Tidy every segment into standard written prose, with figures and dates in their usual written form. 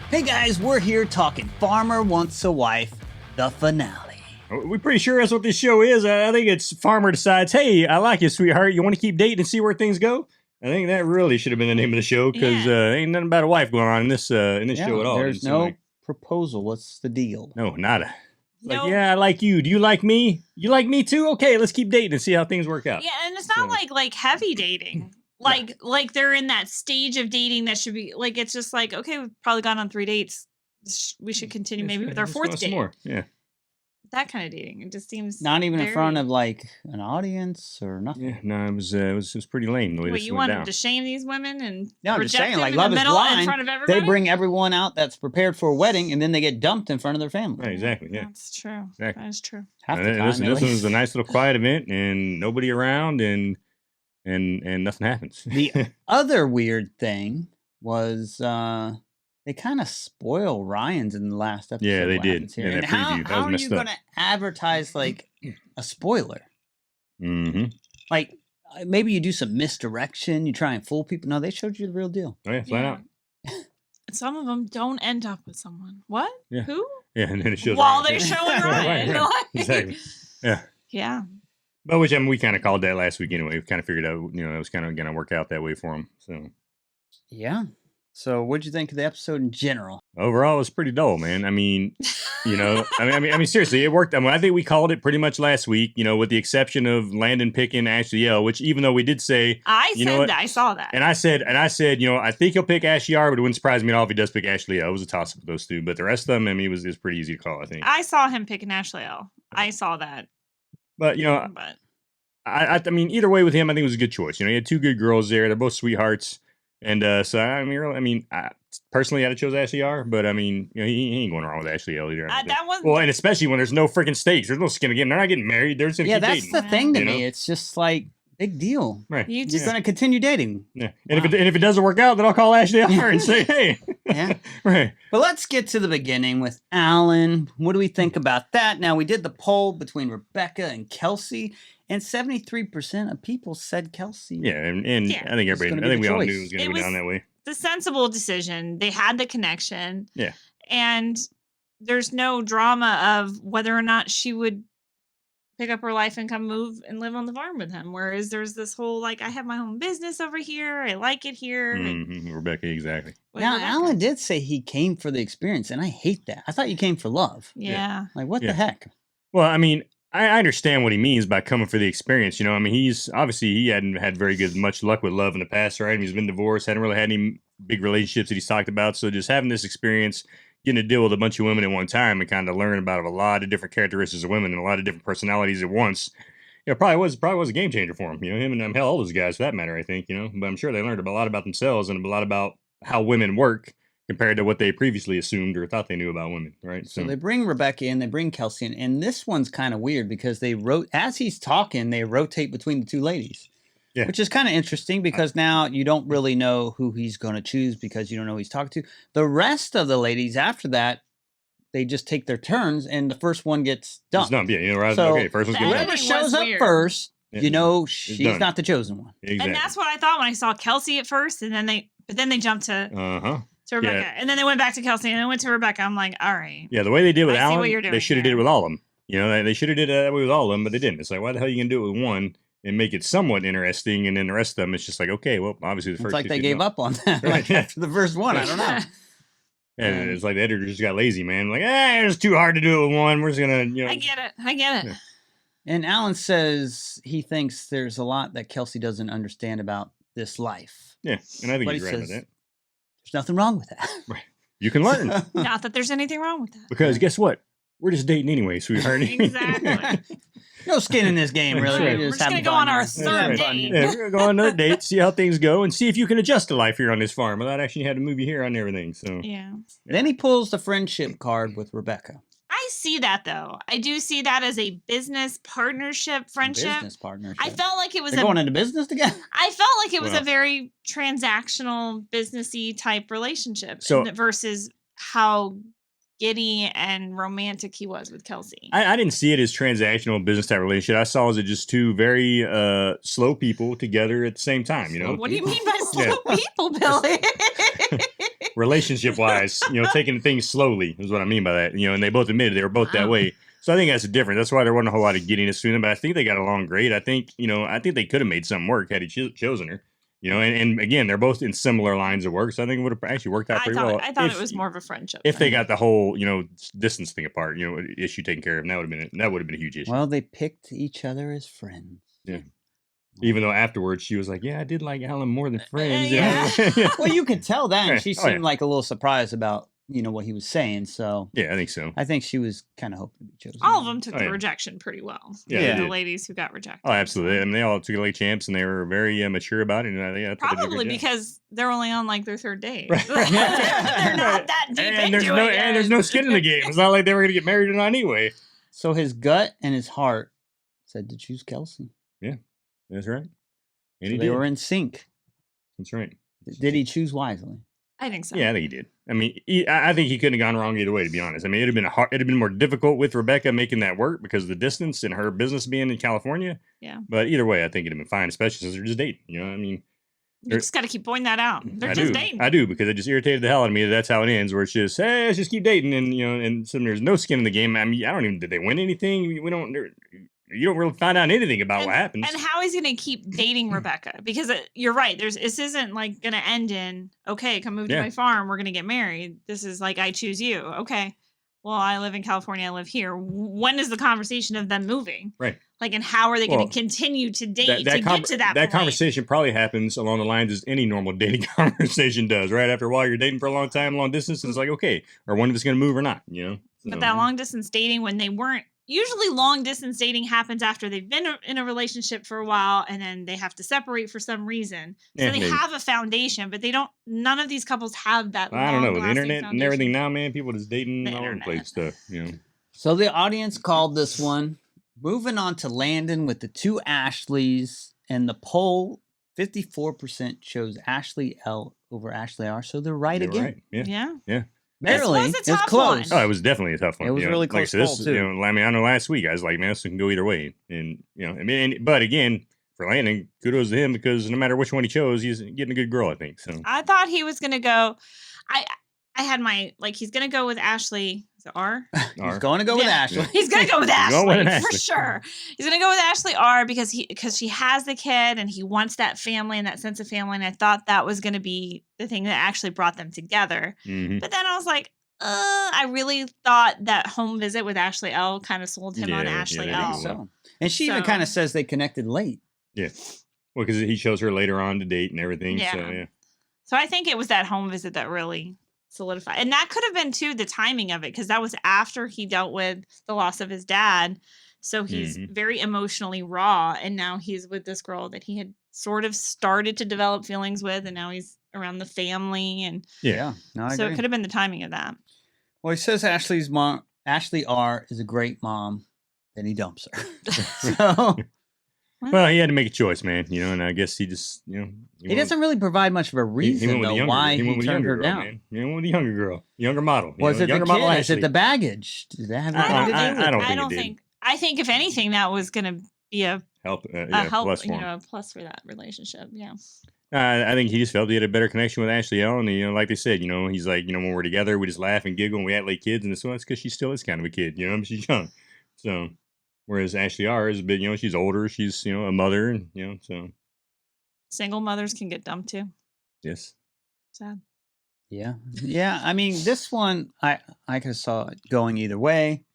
Hey guys, we're here talking Farmer Wants a Wife, the finale. We're pretty sure that's what this show is. I think it's Farmer decides, hey, I like you, sweetheart. You want to keep dating and see where things go? I think that really should have been the name of the show because ain't nothing about a wife going on in this show at all. There's no proposal. What's the deal? No, nada. No. Like, yeah, I like you. Do you like me? You like me too? Okay, let's keep dating and see how things work out. Yeah, and it's not like heavy dating. Like they're in that stage of dating that should be like, it's just like, okay, we've probably gone on 3 dates. We should continue maybe with our 4th date. More. Yeah. That kind of dating. It just seems not even in front of like an audience or nothing. Yeah, no, it was pretty lame the way this you went wanted down. to shame these women and No, I'm just reject saying, them like in Love the is middle in Blind, front of everybody? they bring everyone out that's prepared for a wedding, and then they get dumped in front of their family. Right, exactly. Yeah, that's true. Exactly. That is true. Half the time, this was a nice little quiet event, and nobody around, and nothing happens. The other weird thing was they kind of spoil Ryan's in the last episode. Yeah, they did. Here. In that preview. How are you going to advertise like a spoiler? Mm-hmm. Like maybe you do some misdirection, you try and fool people. No, they showed you the real deal. Oh yeah, flat out. Some of them don't end up with someone. What? Yeah. Who? Yeah, and then it shows While Ryan. they're showing Ryan. Right. Exactly. Yeah. Yeah. But which, I mean, we kind of called that last week anyway. We kind of figured out, it was kind of going to work out that way for him. So. Yeah. So what'd you think of the episode in general? Overall, it was pretty dull, man. I mean, I mean, seriously, it worked. I mean, I think we called it pretty much last week, with the exception of Landon picking Ashley L, which even though we did say, I said that, I saw that. And I said, I think he'll pick Ashley R, but it wouldn't surprise me at all if he does pick Ashley L. It was a toss up with those two, but the rest of them, I mean, it was pretty easy to call, I think. I saw him picking Ashley L. I saw that. But, I mean, either way with him, I think it was a good choice. He had 2 good girls there. They're both sweethearts. And so, I personally, I'd have chose Ashley R, but I mean, he ain't going wrong with Ashley L either. Well, and especially when there's no freaking stakes. There's no skin in the game. They're not getting married. They're just going to keep dating. Yeah, that's the thing to me. It's just like, big deal. Right. You're going to continue dating. Yeah. And if it doesn't work out, then I'll call Ashley R and say, hey. Yeah. Right. But let's get to the beginning with Alan. What do we think about that? Now, we did the poll between Rebecca and Kelsey, and 73% of people said Kelsey. Yeah, and I think everybody, I think we all knew it was going to go down that way. The sensible decision. They had the connection. Yeah. And there's no drama of whether or not she would pick up her life and come move and live on the farm with him. Whereas there's this whole, like, I have my own business over here. I like it here. Mm-hmm. Rebecca, exactly. Now, Alan did say he came for the experience, and I hate that. I thought you came for love. Yeah. Like, what the heck? Well, I mean, I understand what he means by coming for the experience. I mean, he hadn't had much luck with love in the past, right? He's been divorced, hadn't really had any big relationships that he's talked about. So just having this experience, getting to deal with a bunch of women at one time and kind of learn about a lot of different characteristics of women and a lot of different personalities at once, probably was a game changer for him. Him and hell, all those guys for that matter, I think. But I'm sure they learned a lot about themselves and a lot about how women work compared to what they previously assumed or thought they knew about women, right? So they bring Rebecca in, they bring Kelsey in, and this one's kind of weird because as he's talking, they rotate between the 2 ladies. Yeah. Which is kind of interesting because now you don't really know who he's going to choose because you don't know who he's talking to. The rest of the ladies after that, they just take their turns, and the first one gets dumped. It's dumped, yeah. Right? So okay, first one's whoever shows up first, she's not the chosen one. Exactly. And that's what I thought when I saw Kelsey at first, and then they jumped to Rebecca, and then they went back to Kelsey, and then went to Rebecca. I'm like, all right. Yeah, the way they did with Alan, they should have did it with all of them. They should have did it that way with all of them, but they didn't. It's like, why the hell are you gonna do it with one and make it somewhat interesting, and then the rest of them, it's just like, okay, well, obviously the first. It's like they gave up on that, like after the first one. I don't know. And it's like the editor just got lazy, man. Like, it's too hard to do it with one. We're just gonna, I get it. Yeah. And Alan says he thinks there's a lot that Kelsey doesn't understand about this life. Yeah, and I think he's right with that. There's nothing wrong with that. Right. You can learn. Not that there's anything wrong with that. Because guess what? We're just dating anyway, sweetheart. Exactly. No skin in this game, really. Right. We're just going to go on our 3rd date. Yeah, we're going to go on another date, see how things go, and see if you can adjust to life here on this farm without actually having to move you here and everything. So yeah. Then he pulls the friendship card with Rebecca. I see that, though. I do see that as a business partnership, friendship. Business partnership. I felt like it was They're going into business together? I felt like it was a very transactional, businessy type relationship versus how giddy and romantic he was with Kelsey. I didn't see it as transactional business type relationship. I saw it as just 2 very slow people together at the same time. What do you mean by slow people, Billy? relationship wise, taking things slowly is what I mean by that. And they both admitted they were both that way. So I think that's the difference. That's why there wasn't a whole lot of giddiness between them. But I think they got along great. I think they could have made something work had he chosen her. And again, they're both in similar lines of work, so I think it would have actually worked out pretty well. I thought it was more of a friendship. If they got the whole, distance thing apart, issue taken care of, and that would have been a huge issue. Well, they picked each other as friends. Yeah. Even though afterwards she was like, "Yeah, I did like Alan more than friends." Well, you could tell that, and she seemed like a little surprised about what he was saying. So yeah, I think so. I think she was kind of hoping to be chosen. All of them took the rejection pretty well. Yeah, the ladies who got rejected. Oh, absolutely. I mean, they all took it like champs, and they were very mature about it. And probably because they're only on like their third date. Right. They're not that deep and into there's it. And there's no skin in the game. It's not like they were going to get married or not anyway. So his gut and his heart said to choose Kelsey. Yeah, that's right. And so they were in sync. That's right. Did he choose wisely? I think so. Yeah, I think he did. I mean, I think he couldn't have gone wrong either way, to be honest. I mean, it'd have been more difficult with Rebecca making that work because of the distance and her business being in California. Yeah. But either way, I think it'd have been fine, especially since they're just dating. I mean, you just got to keep pointing that out. They're just dating. I do, because it just irritated the hell out of me. That's how it ends, where it's just, hey, let's just keep dating, and and so there's no skin in the game. I mean, I don't even, did they win anything? You don't really find out anything about what happens. And how he's going to keep dating Rebecca? Because you're right. This isn't like going to end in, okay, come move to my farm. We're going to get married. This is like, I choose you. Okay. Well, I live in California. I live here. When is the conversation of them moving? Right. Like, and how are they going to continue to date to get to that point? That conversation probably happens along the lines as any normal dating conversation does, right? After a while, you're dating for a long time, long distance, and it's like, okay, or one of us going to move or not, But that long distance dating, when they weren't, usually long distance dating happens after they've been in a relationship for a while and then they have to separate for some reason. So they have a foundation, but none of these couples have that. I don't know. With the internet and everything now, man, people just dating all over the place stuff, So the audience called this one. Moving on to Landon with the two Ashleys, and the poll, 54% chose Ashley L over Ashley R. So they're right again. Right. Yeah. Barely. It was close. One. Oh, it was definitely a tough one. It was really close. Like I said, I mean, I know last week I was like, man, this can go either way. And, I mean, but again, for Landon, kudos to him, because no matter which one he chose, he's getting a good girl, I think. So I thought he was going to go. I had he's going to go with Ashley. Is it R? He's going to go with Ashley. He's going to go with Ashley for sure. He's going to go with Ashley R because she has the kid and he wants that family and that sense of family. And I thought that was going to be the thing that actually brought them together. Mm-hmm. But then I was like, I really thought that home visit with Ashley L kind of sold him on Ashley L. So. And she even kind of says they connected late. Yeah. Well, because he shows her later on to date and everything. Yeah. So, yeah. So I think it was that home visit that really solidified. And that could have been, too, the timing of it, because that was after he dealt with the loss of his dad. So he's very emotionally raw. And now he's with this girl that he had sort of started to develop feelings with. And now he's around the family. And yeah. No, so it could have been the timing of that. Well, he says Ashley's mom, Ashley R, is a great mom. Then he dumps her. So... Well, he had to make a choice, man. And I guess he just, he doesn't really provide much of a reason why he turned her down. Man. He went with the younger girl, younger model. Was it the kid? Is it the baggage? Did that have anything to do with it? I don't think. I think if anything, that was going to be a help, plus for a plus for that relationship. Yeah. I think he just felt he had a better connection with Ashley L. And, like they said, he's like, when we're together, we just laugh and giggle and we act like kids. And so that's because she still is kind of a kid, she's young. So. Whereas Ashley R is a bit, she's older. She's, a mother, and, so. Single mothers can get dumped too. Yes. Sad. Yeah. Yeah. I mean, this one, I could have saw it going either way.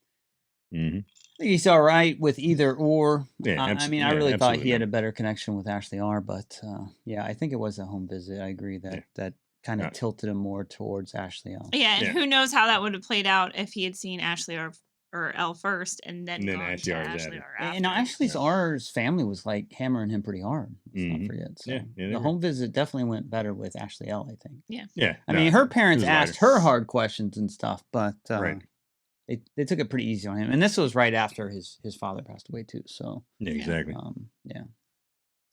Mm-hmm. I think he's all right with either or. Yeah, I mean, I really thought he had a better connection with Ashley R, but yeah, I think it was a home visit. I agree that kind of tilted him more towards Ashley L. Yeah, and who knows how that would have played out if he had seen Ashley R or L first, and then Ashley R after. And Ashley's R's family was like hammering him pretty hard. Let's not forget. So the home visit definitely went better with Ashley L, I think. Yeah. I mean, her parents asked her hard questions and stuff, but they took it pretty easy on him. And this was right after his father passed away too. So yeah, exactly.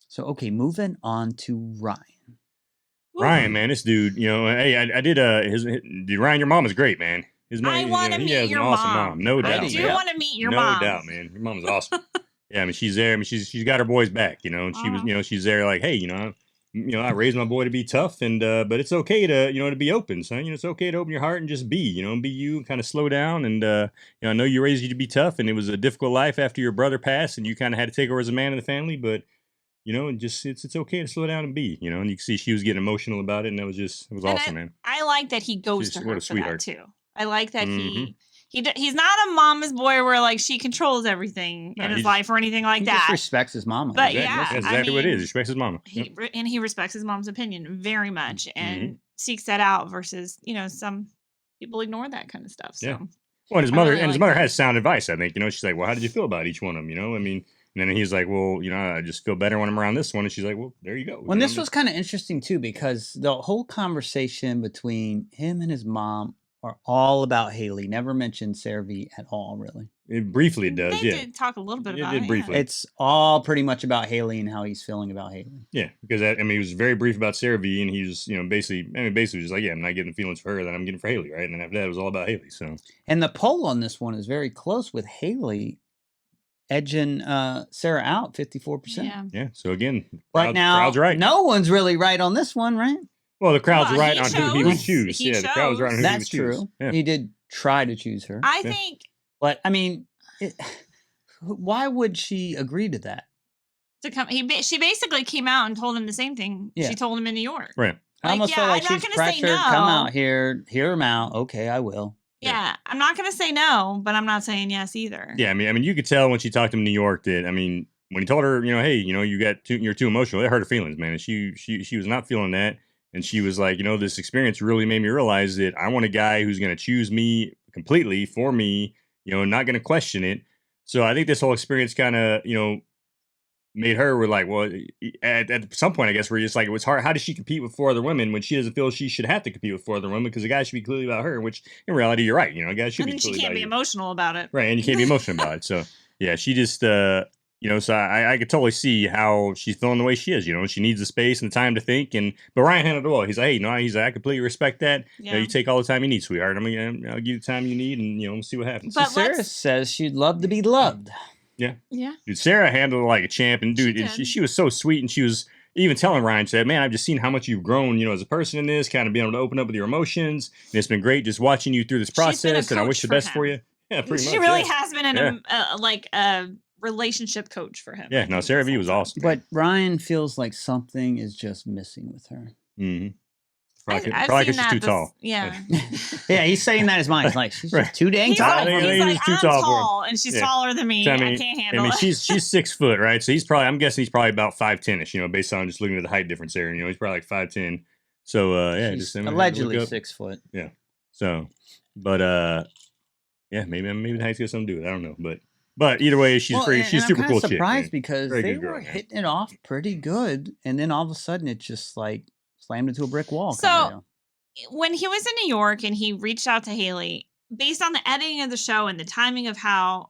So okay, moving on to Ryan. Ryan, man, this dude, hey, I did Ryan, your mom is great, man. I want to meet your mom. No doubt. I do want to meet your mom. No doubt, man. Your mom is awesome. Yeah, I mean, she's there. I mean, she's got her boys back, and she was, she's there like, hey, I raised my boy to be tough, and but it's okay to to be open, son. It's okay to open your heart and just be, and be you, and kind of slow down. And I know you raised you to be tough, and it was a difficult life after your brother passed, and you kind of had to take over as a man in the family, but. And just it's okay to slow down and be, and you can see she was getting emotional about it, and it was awesome, man. I like that he goes to What her a for sweetheart. that too. I like that Mhm. he's not a mama's boy where like she controls everything No, in his he's- life or anything like He just that. respects his mama. But Exactly. yeah, That's I exactly what it is. mean, He respects his mama. Yep. And he respects his mom's opinion very much and Mhm. seeks that out versus some people ignore that kind of stuff. So Yeah. Well, and his I mother really and his like mother that. has sound advice. I think she's like, well, how did you feel about each one of them? I mean, and then he's like, well, I just feel better when I'm around this one, and she's like, well, there you go. Well, this was kind of interesting too because the whole conversation between him and his mom are all about Haley. Never mentioned CeraVe at all, really. Briefly it does, They yeah. did talk a little bit It about did it. briefly. Yeah. It's all pretty much about Haley and how he's feeling about Haley. Yeah, because he was very brief about CeraVe, and he was, basically just like, yeah, I'm not getting feelings for her that I'm getting for Haley, right? And then after that, it was all about Haley. So, And the poll on this one is very close with Haley edging Sarah out 54%. Yeah. yeah. So again, But now, crowd's right. no one's really right on this one, right? Well, the crowd's Well, right he on who he would chose. choose. He Yeah, the crowd was right on who That's he would choose. true. Yeah. He did try to choose her. I Yeah. think But, I mean, why would she agree to that? to come, she basically came out and told him the same thing Yeah. she told him in New York. Right. I Like, almost yeah, felt like I'm not she's gonna say pressured. Come no. out here, hear him out. Okay, I will. Yeah, I'm not going to say no, but I'm not saying yes either. Yeah, I mean, you could tell when she talked to him in New York that, when he told her, hey, you're too emotional, it hurt her feelings, man. And she was not feeling that. And she was like, this experience really made me realize that I want a guy who's going to choose me completely for me, not going to question it. So I think this whole experience kind of, made her were like, well, at some point, I guess, where it's like, it was hard. How does she compete with 4 other women when she doesn't feel she should have to compete with 4 other women? Because the guy should be clearly about her, which in reality, you're right. A guy should And be then she clearly can't about be you. emotional about it. Right, and you can't be emotional about it. So yeah, she just so I could totally see how she's feeling the way she is. She needs the space and the time to think. But Ryan handled it well. He's like, hey, he's like, I completely respect that. Yeah. You take all the time you need, sweetheart. I'll give you the time you need, and we'll see what happens. But Sarah says she'd love to be loved. Yeah. Dude, Sarah handled it like a champ, and dude, she was so sweet, and she was even telling Ryan, said, man, I've just seen how much you've grown, as a person in this, kind of being able to open up with your emotions. And it's been great just watching you through this process, and I wish the best for you. Yeah, pretty much. She really has been a relationship coach for him. Yeah, no, Sarah V was awesome. But Ryan feels like something is just missing with her. Mm-hmm. Probably I've because seen she's that too tall. Yeah. Yeah, he's saying that in his mind. He's like, she's Right. just too dang He's tall. like, I think he's like, he's too I'm tall for him. tall and she's Yeah. taller than me. So, I can't handle it. she's 6 foot, right? So I'm guessing he's probably about 5'10"ish, based on just looking at the height difference there. He's probably like 5'10". So yeah, She's just allegedly look up. 6 foot. Yeah. So, but yeah, maybe the height's got something to do with it. I don't know, but either way, she's she's super cool. I'm surprised chick, because Very they good girl, were yeah. hitting it off pretty good, and then all of a sudden it just like slammed into a brick wall. So when he was in New York and he reached out to Haley, based on the editing of the show and the timing of how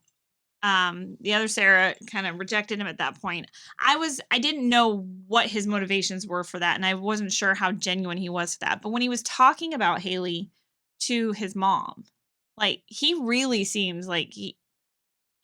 the other Sarah kind of rejected him at that point, I didn't know what his motivations were for that, and I wasn't sure how genuine he was for that. But when he was talking about Haley to his mom, like he really seems like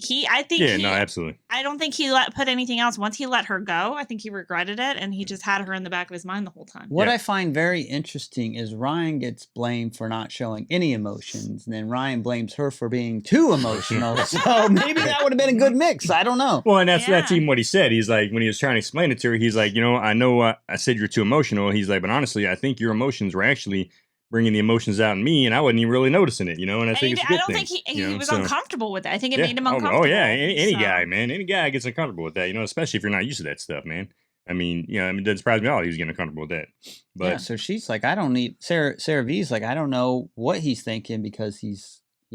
no, absolutely. I don't think he put anything else. Once he let her go, I think he regretted it, and he just had her in the back of his mind the whole time. What I find very interesting is Ryan gets blamed for not showing any emotions, and then Ryan blames her for being too emotional. So maybe that would have been a good mix. I don't know. Well, and that's even what he said. He's like, when he was trying to explain it to her, he's like, I know I said you're too emotional. He's like, but honestly, I think your emotions were actually bringing the emotions out in me, and I wasn't even really noticing it, and I think it's a good I don't thing. think he was uncomfortable with it. I think it made him Oh, uncomfortable. oh yeah, any guy, man, any guy gets uncomfortable with that, especially if you're not used to that stuff, man. I mean, it doesn't surprise me at all he was getting uncomfortable with that. But yeah, so she's like, I don't need Sarah V's like, I don't know what he's thinking because he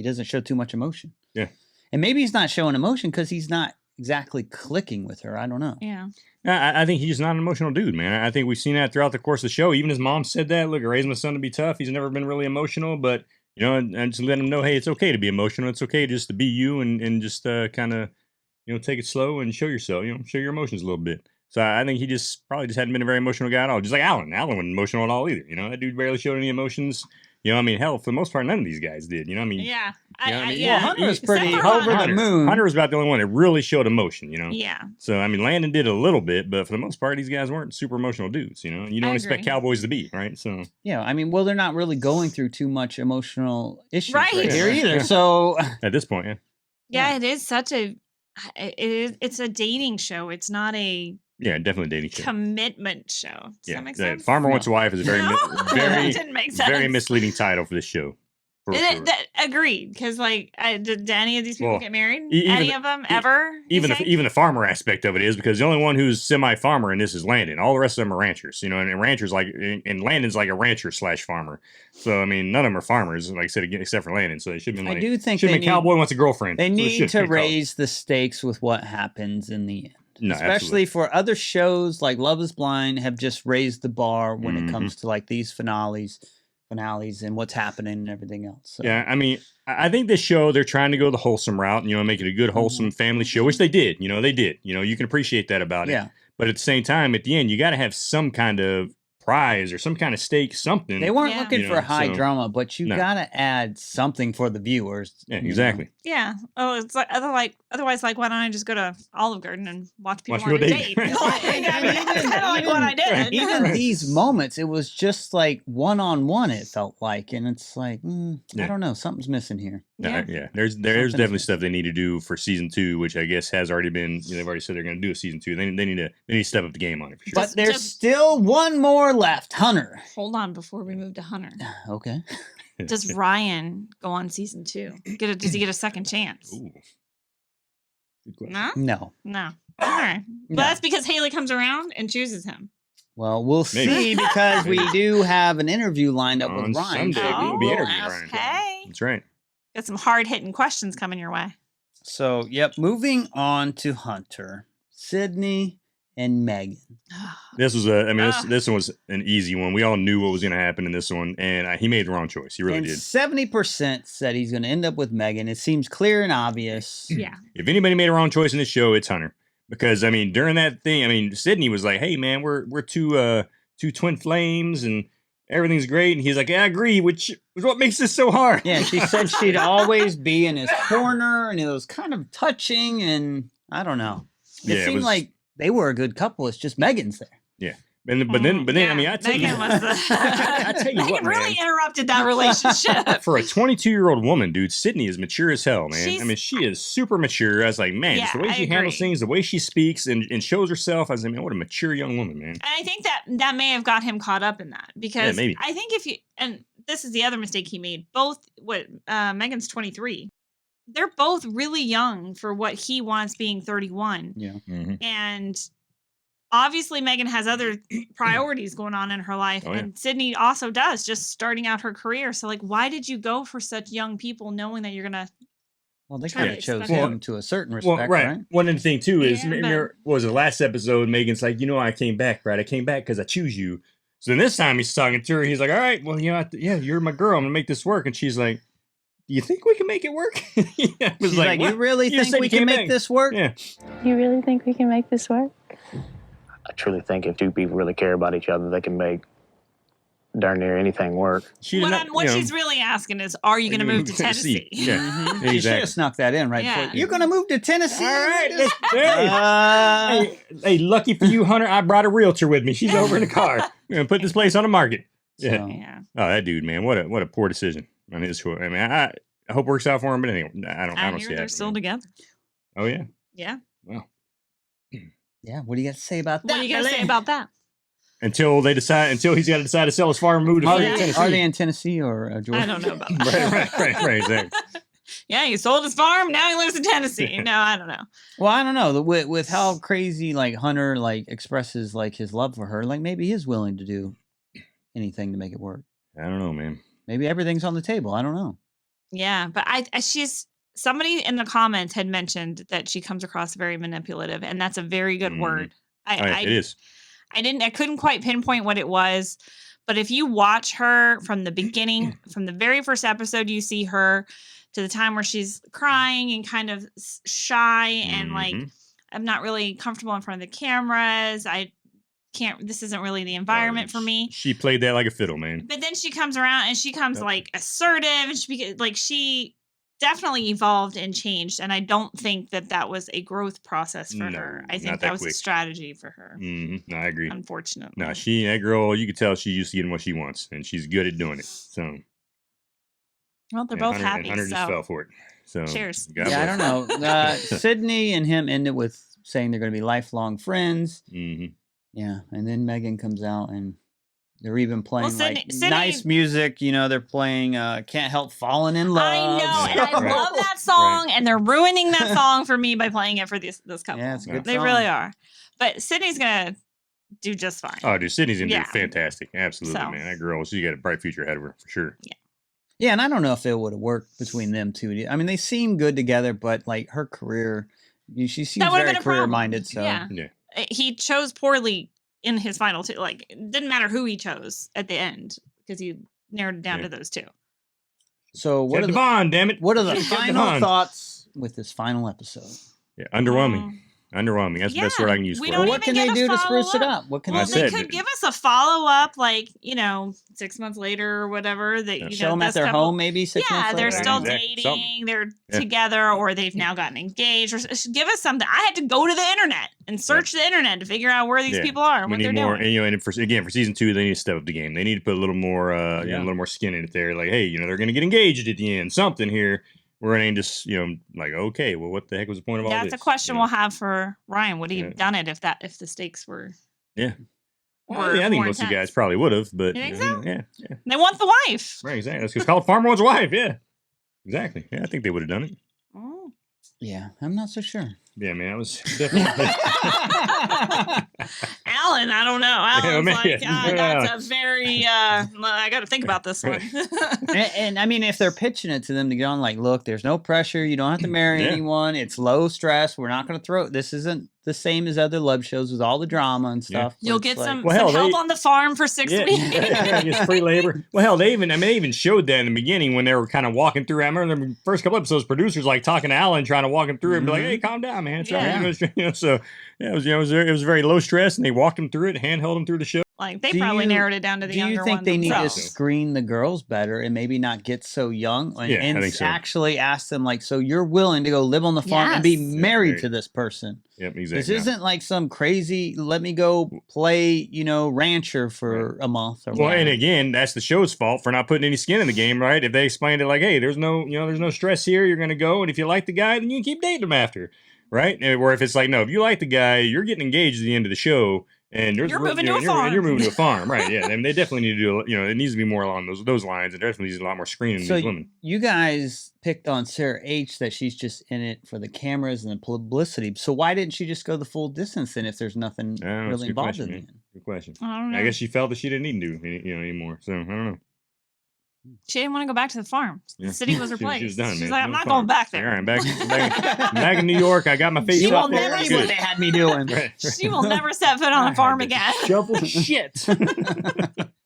doesn't show too much emotion. Yeah, and maybe he's not showing emotion because he's not exactly clicking with her. I don't know. Yeah. I think he's just not an emotional dude, man. I think we've seen that throughout the course of the show. Even his mom said that. Look, I raised my son to be tough. He's never been really emotional, but and just let him know, hey, it's okay to be emotional. It's okay just to be you and just kind of take it slow and show yourself. Show your emotions a little bit. So I think he probably just hadn't been a very emotional guy at all. Just like Alan. Alan wasn't emotional at all either. That dude barely showed any emotions. You know, I mean, hell, for the most part, none of these guys did. You know, I mean, Yeah. Well, Hunter was Except pretty for over Hunter. the moon. Hunter was about the only one that really showed emotion. You know. Yeah. So I mean, Landon did a little bit, but for the most part, these guys weren't super emotional dudes. You know, and you don't expect agree. cowboys to be, right? So Yeah, I mean, well, they're not really going through too much emotional issues Right. here Yeah. either. So at this point, yeah. Yeah, it is such a it's a dating show. It's not a Yeah, definitely dating show. commitment show. Does that make sense? Farmer No. Wants a Wife is a very, No. very, That didn't make sense. very misleading title for this show. For sure. Agreed. Because like, did any of these people Well, get married? even Any the- of them ever? Even the farmer aspect of it is because the only one who's semi-farmer in this is Landon. All the rest of them are ranchers, you know, and ranchers and Landon's like a rancher / farmer. So I mean, none of them are farmers, like I said, except for Landon. So they should have been I like, do think should they have been cowboy wants a girlfriend. They So need should to have been called. raise the stakes with what happens in the end. No, Especially absolutely. for other shows like Love is Blind have just raised the bar when Mhm. it comes to like these finales and what's happening and everything else. So. Yeah, I mean, I think this show, they're trying to go the wholesome route, you know, make it a good, wholesome family show, which they did. You know, they did. You know, you can appreciate that about it. Yeah. But at the same time, at the end, you got to have some kind of prize or some kind of stake, something. They weren't Yeah. looking You for know, high so- drama, but you No. gotta add something for the viewers. Yeah, you know. exactly. Yeah. Oh, it's like otherwise, like, why don't I just go to Olive Garden and watch people Watch on a people date? date. Like, I mean, that's kind of like what I did. Even these moments, it was just like one-on-one. It felt like, and it's like, I Yeah. don't know, something's missing here. Yeah. There's Something definitely is- stuff they need to do for season 2, which I guess has already been. You know, they've already said they're going to do a season 2. They need to step up the game on it for sure. But there's just- still one more left, Hunter. Hold on before we move to Hunter. Okay. Does Ryan go on season 2? Does he get a second chance? Ooh. Good question. No? No. No. All right. But No. that's because Haley comes around and chooses him. Well, we'll Maybe. see because we do have an interview lined up On with Ryan. Sunday, we will be we'll interviewing ask Ryan. him. Hey. That's right. Got some hard-hitting questions coming your way. So, yep, moving on to Hunter, Sydney, and Megan. This was this one was an easy one. We all knew what was going to happen in this one, and he made the wrong choice. He really And did. 70% said he's going to end up with Megan. It seems clear and obvious. Yeah. If anybody made a wrong choice in this show, it's Hunter. Because I mean, during that thing, I mean, Sydney was like, "Hey, man, we're two twin flames, and everything's great." And he's like, "Yeah, I agree," which is what makes this so hard. Yeah, she said she'd always be in his corner, and it was kind of touching, and I don't know. It Yeah, it seemed was- like they were a good couple. It's just Megan's there. But then, I mean, I tell you, Megan was the. I tell you Megan what, really man. interrupted that relationship. For a 22-year-old woman, dude, Sydney is mature as hell, man. She's- I mean, she is super mature. I was like, man, just the Yeah, way I she handles agree. things, the way she speaks and shows herself. I was like, man, what a mature young woman, man. And I think that may have got him caught up in that because maybe. I think if you and this is the other mistake he made. Both Megan's 23. They're both really young for what he wants being 31. Yeah. And obviously Megan has other priorities going on in her life Oh, yeah. and Sydney also does, just starting out her career. So like why did you go for such young people knowing that you're going to Well, they Try kind to of chose expect- him to a certain Well, respect, right. right? One of the thing too is, Yeah, remember, what was the last episode? Megan's like, I came back, Brad. I came back because I choose you. So then this time he's talking to her. He's like, all right, well, yeah, you're my girl. I'm gonna make this work. And she's like, do you think we can make it work? Yeah, She's like, "What? you really You just think said we you can came make back." this work? Yeah. You really think we can make this work? I truly think if two people really care about each other, they can make darn near anything work. She did not, what she's really asking is, are you going to move to Tennessee? Yeah. Mhm. You should Exactly. have snuck that in right Yeah. before. You're going to move to Tennessee? All right. Uh, Hey, lucky for you, Hunter, I brought a realtor with me. She's over in the car. We're gonna put this place on the market. Yeah. So, Yeah. Oh, that dude, man, what a poor decision on his choice. I mean, I hope it works out for him, but anyway, I don't I see hear that. they're still together. Oh yeah. Yeah. yeah, what do you got to say about that? What are you going to say about that? Until he's got to decide to sell his farm and move to Are, Yeah. they, are they in Tennessee or Georgia? I don't know about that. right, exactly. Yeah, he sold his farm. Now he lives in Tennessee. No, I don't know. Well, I don't know. With how crazy like Hunter like expresses like his love for her, like maybe he is willing to do anything to make it work. I don't know, man. Maybe everything's on the table. I don't know. Yeah, but she's somebody in the comments had mentioned that she comes across very manipulative, and that's a very good Mhm. word. Oh, yeah, it is. I couldn't quite pinpoint what it was, but if you watch her from the beginning, from the very first episode, you see her to the time where she's crying and kind of shy and like, Mhm. I'm not really comfortable in front of the cameras. this isn't really the environment for me. She played that like a fiddle, man. But then she comes around and she comes like assertive, and she definitely evolved and changed. And I don't think that was a growth process for her. I think that was a strategy for her. No, I agree. Unfortunately. No, that girl, you could tell she's used to getting what she wants, and she's good at doing it. So, well, they're both happy. Hunter just fell for it. So, cheers. I don't know. Sydney and him ended with saying they're going to be lifelong friends. Yeah, and then Megan comes out and they're even playing Sydney, nice music. You know, they're playing Can't Help Falling in Love. I know, and I love that song, and they're ruining that song for me by playing it for this couple. Yeah, it's a good They song. really are. But Sydney's going to do just fine. Oh, dude, Sydney's going to do fantastic. Absolutely, man. That girl, she's got a bright future ahead of her, for sure. Yeah. Yeah, and I don't know if it would have worked between them two. I mean, they seem good together, but like her career, she seems very career-minded. So yeah, he chose poorly in his final two. Like, it didn't matter who he chose at the end because he narrowed it down to those two. So what are What are the final thoughts with this final episode? Yeah, underwhelming. Underwhelming. That's the best word I can use for it. What can they do to spruce it up? What can they could give us a follow-up, like, 6 months later or whatever. That show them at their home, maybe 6 months later. Yeah, they're still dating. They're together, or they've now gotten engaged. Or give us something. I had to go to the internet and search the internet to figure out where these people are and what they're doing. And for season 2, they need to step up the game. They need to put a little more, a little more skin in it there. Like, hey, they're going to get engaged at the end. Something here. We're ain't just, like, okay, well, what the heck was the point of all this? That's a question we'll have for Ryan. Would he have done it if the stakes were? Yeah. Well, I think most of you guys probably would have, but you think so? Yeah. They want the wife. Right, exactly. That's because Call Farmer wants a wife. Yeah, exactly. Yeah, I think they would have done it. Oh. Yeah, I'm not so sure. Yeah, man, I was definitely. Alan, I don't know. Alan's that's a very. I got to think about this one. and I mean, if they're pitching it to them to get on, like, look, there's no pressure. You don't have to marry anyone. It's low stress. We're not going to throw. This isn't the same as other love shows with all the drama and stuff. You'll get some help on the farm for 6 weeks. It's free labor. Well, hell, they even showed that in the beginning when they were kind of walking through. I remember the first couple episodes, producers like talking to Alan, trying to walk him through and be like, "Hey, calm down, man. It's all right." So it was very low stress, and they walked him through it, handheld him through the show. Like, they probably narrowed it down to the younger ones. Do you think they need to screen the girls better and maybe not get so young and I think so. actually ask them, like, so you're willing to go live on the farm and be married to this person? Yep, exactly. This isn't like some crazy, let me go play, rancher for a month. Or and again, that's the show's fault for not putting any skin in the game, right? If they explained it like, hey, there's no stress here. You're going to go. And if you like the guy, then you can keep dating him after. Right? Or if it's like, no, if you like the guy, you're getting engaged at the end of the show. And you're moving to a farm. And you're moving to a farm, right? Yeah, I mean, they definitely need to do. It needs to be more along those lines, and definitely needs a lot more screening of these women. You guys picked on Sarah H that she's just in it for the cameras and the publicity. So why didn't she just go the full distance then if there's nothing really involved in it? Good question. I don't know. I guess she felt that she didn't need to do anymore. So I don't know. She didn't want to go back to the farm. The city was her place. She was done, She's man. like, I'm not going back there. All right, I'm back in New York. I got my face She will up there. never do what they had me doing. She will never set foot on a farm again. Shovel shit.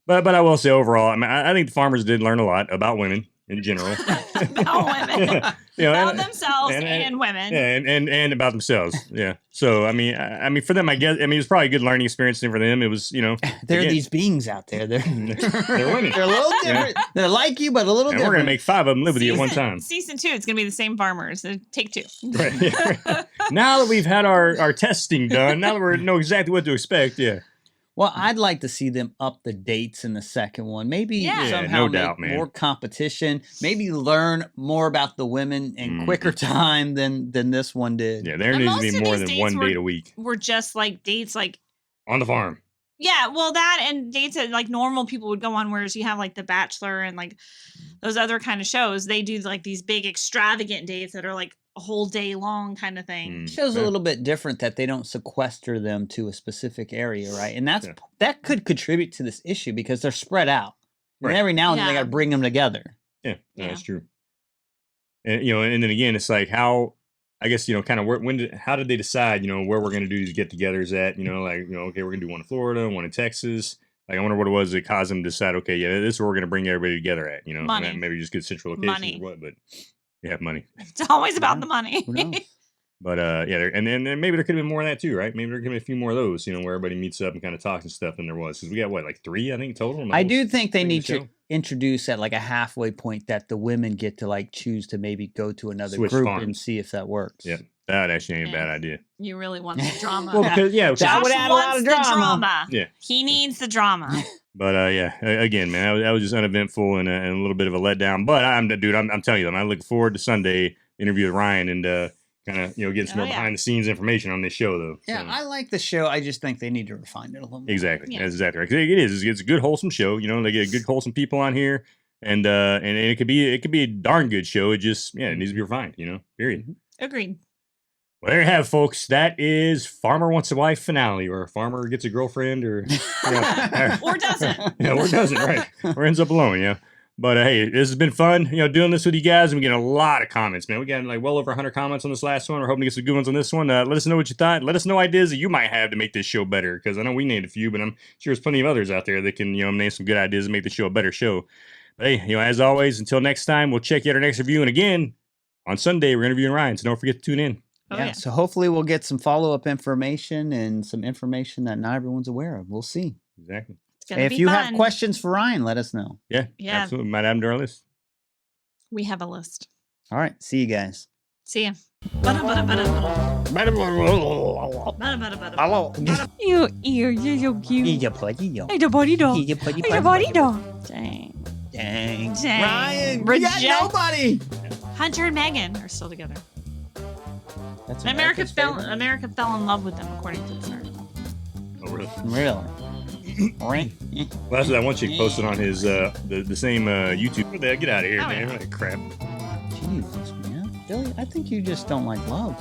But I will say overall, I mean, I think the farmers did learn a lot about women in general. About women. About themselves and women. Yeah, and about themselves. Yeah. So I mean, for them, I guess. I mean, it's probably a good learning experience for them. It was, there are these beings out there. They're women. They're a little different. Yeah. They're like you, but a little different. We're gonna make 5 of them live with you at one time. Season 2, it's gonna be the same farmers. Take 2. Right. Yeah. Now that we've had our testing done, now that we know exactly what to expect. Yeah. Well, I'd like to see them up the dates in the second one. Maybe somehow make more competition. Maybe learn more about the women in quicker time than this one did. Yeah, there needs to be more than one date a week. We're just like dates like on the farm. Yeah, well, that and dates that like normal people would go on, whereas you have like The Bachelor and like those other kind of shows. They do like these big extravagant dates that are like a whole day long kind of thing. Show's a little bit different that they don't sequester them to a specific area, right? And that could contribute to this issue because they're spread out. Right. And every now and then they got to bring them together. Yeah, that's true. And and then again, it's like how. I guess, kind of how did they decide, where we're going to do these get-togethers at, okay, we're going to do one in Florida, one in Texas. Like, I wonder what it was that caused them to decide, okay, yeah, this is where we're going to bring everybody together at, money. Maybe just get central location or what, but money. It's always about the money. Who knows? But yeah, and then maybe there could have been more of that too, right? Maybe there could have been a few more of those, where everybody meets up and kind of talks and stuff than there was. Because we got what, like 3, I think, total? I do think they need to introduce at like a halfway point that the women get to like choose to maybe go to another Switch group farms. and see if that works. Yeah, that actually ain't a bad idea. You really want the drama. Well, because That would add a lot of drama. Yeah. He needs the drama. But yeah, again, man, that was just uneventful and a little bit of a letdown. But I'm telling you, I'm looking forward to Sunday interview with Ryan and kind of getting some more behind the scenes information on this show, though. Yeah, So. I like the show. I just think they need to refine it a little more. Exactly, Yeah. that's exactly right. 'Cause it's a good wholesome show. They get good wholesome people on here, and it could be a darn good show. It just it needs to be refined. Period. Agreed. Well, there you have, folks. That is Farmer Wants a Wife finale, or Farmer Gets a Girlfriend, or Or doesn't. or doesn't, right? Or ends up alone, But hey, this has been fun, doing this with you guys, and we get a lot of comments, man. We got like well over 100 comments on this last one. We're hoping to get some good ones on this one. Let us know what you thought. Let us know ideas that you might have to make this show better, because I know we named a few, but I'm sure there's plenty of others out there that can, name some good ideas and make the show a better show. But hey, as always, until next time, we'll check you at our next review. And again, on Sunday, we're interviewing Ryan, so don't forget to tune in. Oh, So hopefully we'll get some follow-up information and some information that not everyone's aware of. We'll see. Exactly. If you have questions for Ryan, let us know. Yeah, absolutely. Might add them to our list. We have a list. All right. See you guys. See ya. Hello. You're so cute. Dang. Dang. Ryan, Reject- you got nobody. Hunter and Megan are still together. That's And America America's fell favorite. in love with them, according to this article. Oh, really? Really? Right? Well, that's that one chick posted on his the same YouTube. Get out of here, Oh, man! yeah. What crap. Jesus, man. Billy, I think you just don't like love.